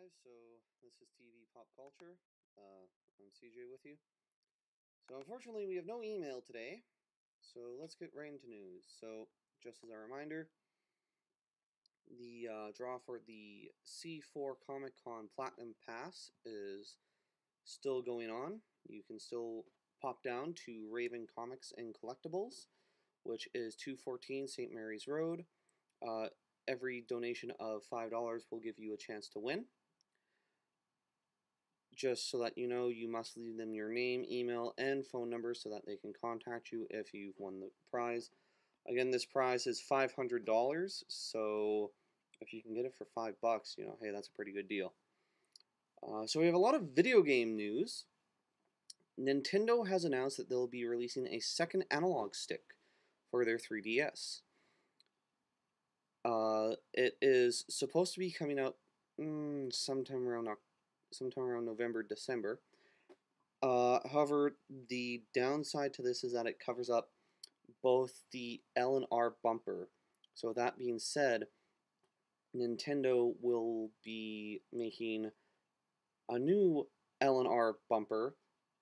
guys, so this is TV Pop Culture. I'm CJ with you. So unfortunately we have no email today, so let's get right into news. So just as a reminder, the draw for the C4 Comic Con Platinum Pass is still going on. You can still pop down to Raven Comics and Collectibles, which is 214 St. Mary's Road. Every donation of $5 will give you a chance to win. Just so that you know, you must leave them your name, email, and phone number so that they can contact you if you've won the prize. Again, this prize is $500, so if you can get it for $5, hey, that's a pretty good deal. So we have a lot of video game news. Nintendo has announced that they'll be releasing a second analog stick for their 3DS. It is supposed to be coming out sometime around November, December. However, the downside to this is that it covers up both the L and R bumper. So that being said, Nintendo will be making a new L and R bumper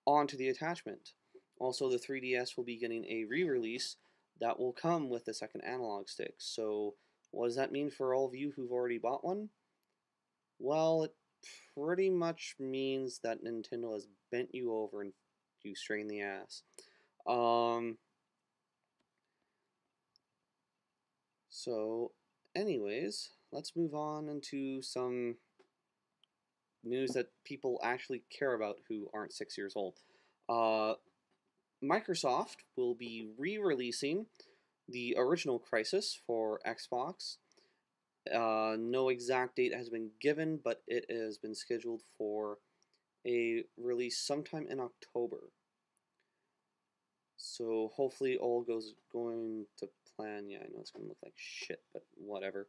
onto the attachment. Also, the 3DS will be getting a re-release that will come with the second analog stick. So what does that mean for all of you who've already bought one? Well, it pretty much means that Nintendo has bent you over and you strain the ass. So, anyways, let's move on into some news that people actually care about who aren't 6 years old. Microsoft will be re-releasing the original Crysis for Xbox. No exact date has been given, but it has been scheduled for a release sometime in October. So hopefully all goes going to plan. Yeah, I know it's going to look like shit, but whatever.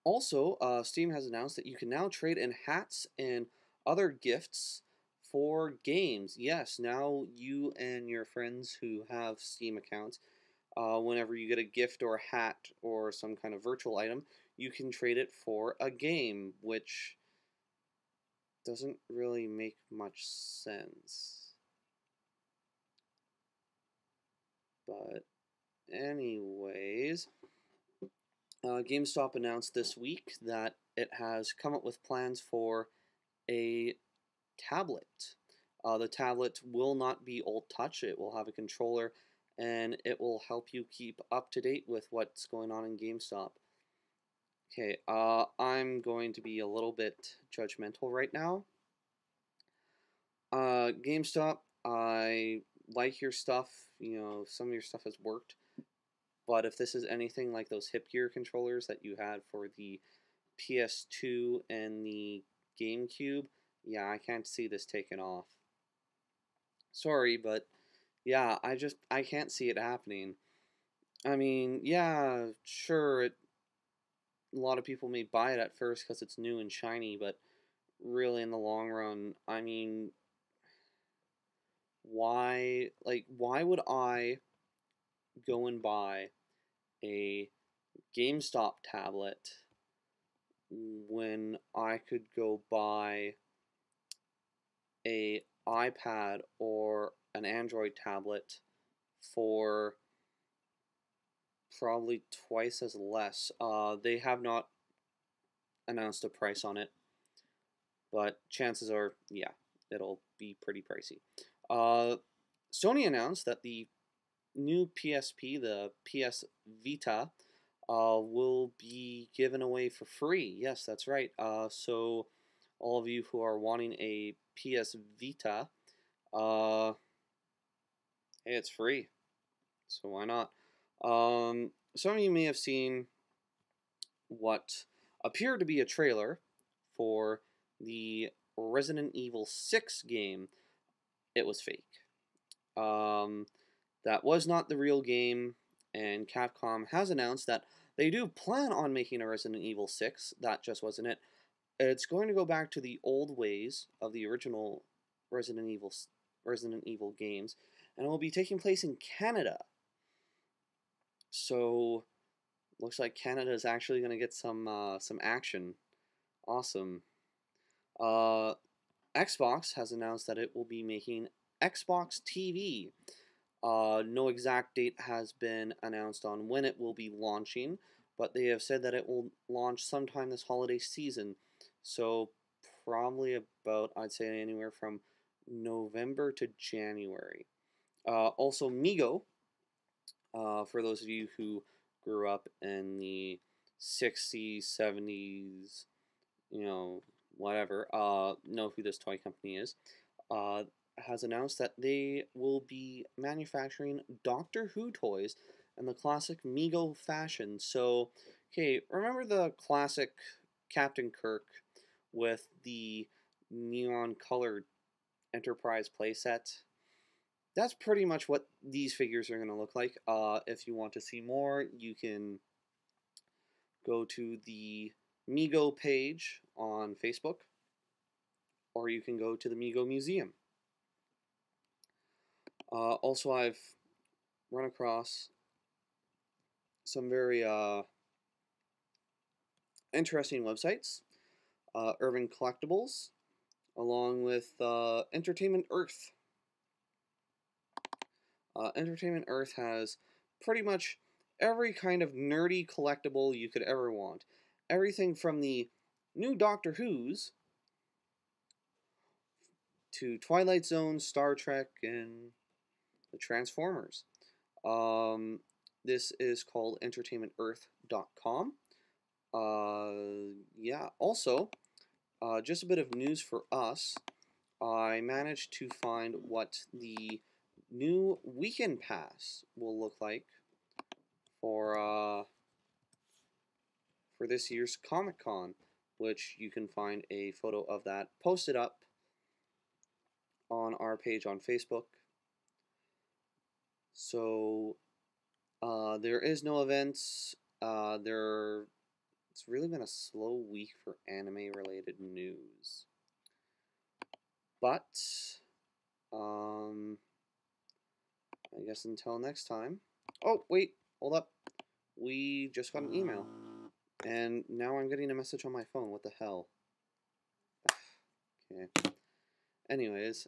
Also, Steam has announced that you can now trade in hats and other gifts for games. Yes, now you and your friends who have Steam accounts, whenever you get a gift or a hat or some kind of virtual item, you can trade it for a game, which doesn't really make much sense. But anyways, GameStop announced this week that it has come up with plans for a tablet. The tablet will not be old touch. It will have a controller, and it will help you keep up to date with what's going on in GameStop. Okay, I'm going to be a little bit judgmental right now. GameStop, I like your stuff. Some of your stuff has worked. But if this is anything like those HipGear controllers that you had for the PS2 and the GameCube, yeah, I can't see this taking off. Sorry, but yeah, I can't see it happening. I mean, yeah, sure, a lot of people may buy it at first because it's new and shiny, but really in the long run, I mean, why would I go and buy a GameStop tablet when I could go buy a iPad or an Android tablet for probably twice as less? They have not announced a price on it, but chances are, yeah, it'll be pretty pricey. Sony announced that the new PSP, the PS Vita, will be given away for free. Yes, that's right. So all of you who are wanting a PS Vita, hey, it's free. So why not? Some of you may have seen what appeared to be a trailer for the Resident Evil 6 game. It was fake. That was not the real game, and Capcom has announced that they do plan on making a Resident Evil 6. That just wasn't it. It's going to go back to the old ways of the original Resident Evil games, and it will be taking place in Canada. So Looks like Canada is actually going to get some action. Awesome. Uh, Xbox has announced that it will be making Xbox TV. No exact date has been announced on when it will be launching, but they have said that it will launch sometime this holiday season. So probably about, I'd say, anywhere from November to January. Also, Migo, for those of you who grew up in the 60s, 70s, whatever, know who this toy company is, uh, has announced that they will be manufacturing Doctor Who toys in the classic Mego fashion. So, okay, remember the classic Captain Kirk with the neon colored Enterprise playset? That's pretty much what these figures are going to look like. If you want to see more, you can go to the Mego page on Facebook, or you can go to the Mego Museum. Also, I've run across some very interesting websites. Urban Collectibles, along with Entertainment Earth. Entertainment Earth has pretty much every kind of nerdy collectible you could ever want. Everything from the new Doctor Who's to Twilight Zone, Star Trek, and the Transformers. This is called entertainmentearth.com. Yeah, also, just a bit of news for us. I managed to find what the new weekend pass will look like for this year's Comic-Con, which you can find a photo of that posted up on our page on Facebook. So there is no events. It's really been a slow week for anime-related news. But I guess until next time. Oh wait, hold up. We just got an email, and now I'm getting a message on my phone. What the hell? Okay. Anyways,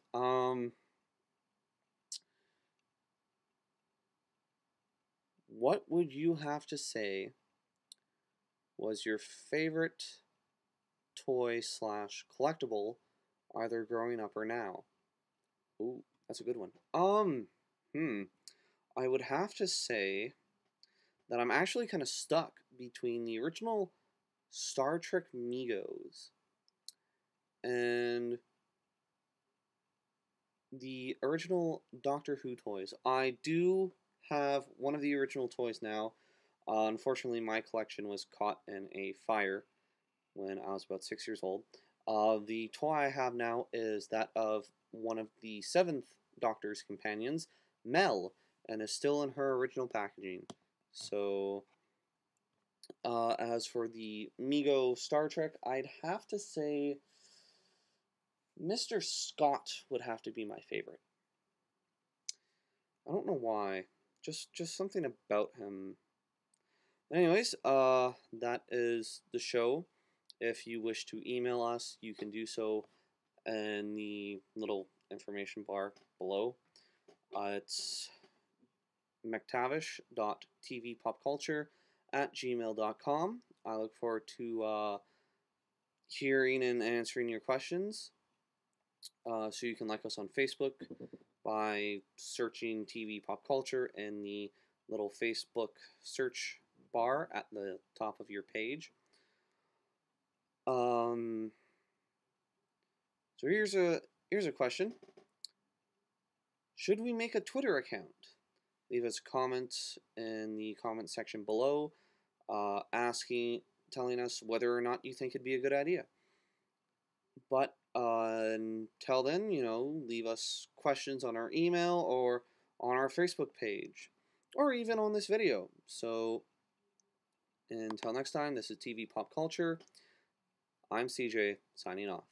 what would you have to say was your favorite toy slash collectible, either growing up or now? Ooh, that's a good one. I would have to say that I'm actually kind of stuck between the original Star Trek Megos and the original Doctor Who toys. I do have one of the original toys now. Unfortunately, my collection was caught in a fire when I was about 6 years old. The toy I have now is that of one of the 7th Doctor's companions, Mel, and is still in her original packaging. So, as for the Mego Star Trek, I'd have to say Mr. Scott would have to be my favorite. I don't know why. Just something about him. Anyways, that is the show. If you wish to email us, you can do so in the little information bar below. It's mctavish.tvpopculture@gmail.com. I look forward to hearing and answering your questions. So you can like us on Facebook by searching TV Pop Culture in the little Facebook search bar at the top of your page. So here's a question. Should we make a Twitter account? Leave us a comment in the comment section below, telling us whether or not you think it'd be a good idea. But until then, leave us questions on our email or on our Facebook page, or even on this video. So until next time, this is TV Pop Culture. I'm CJ, signing off.